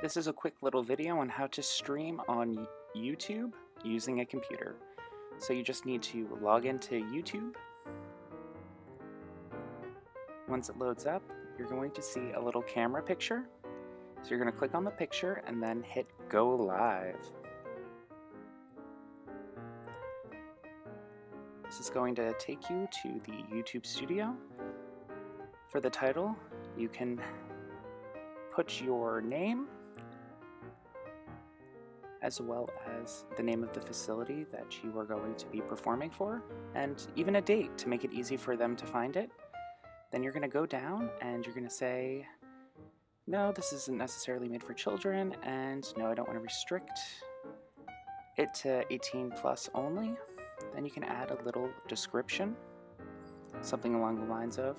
This is a quick little video on how to stream on YouTube using a computer. So you just need to log into YouTube. Once it loads up, you're going to see a little camera picture. So you're going to click on the picture and then hit Go Live. This is going to take you to the YouTube studio. For the title, you can put your name as well as the name of the facility that you are going to be performing for, and even a date to make it easy for them to find it. Then you're going to go down and you're going to say, no, this isn't necessarily made for children, and no, I don't want to restrict it to 18 plus only. Then you can add a little description, something along the lines of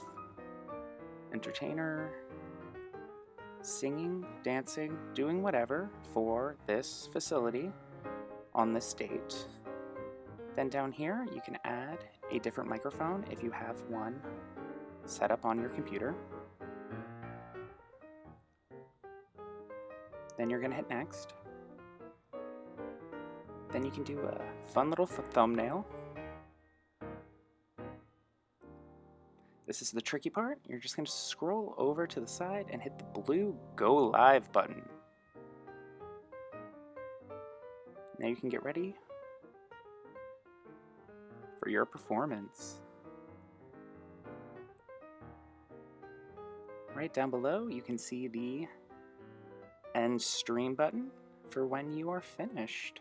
entertainer, singing, dancing, doing whatever for this facility on this date. Then down here you can add a different microphone if you have one set up on your computer. Then you're going to hit next. Then you can do a fun little thumbnail. This is the tricky part. You're just going to scroll over to the side and hit the blue Go Live button. Now you can get ready for your performance. Right down below, you can see the End Stream button for when you are finished.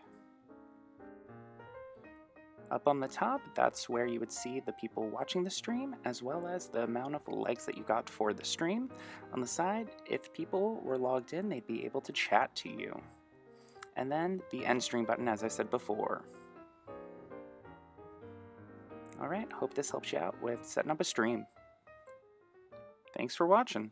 Up on the top, that's where you would see the people watching the stream, as well as the amount of likes that you got for the stream. On the side, if people were logged in, they'd be able to chat to you. And then the End Stream button, as I said before. Alright, hope this helps you out with setting up a stream. Thanks for watching.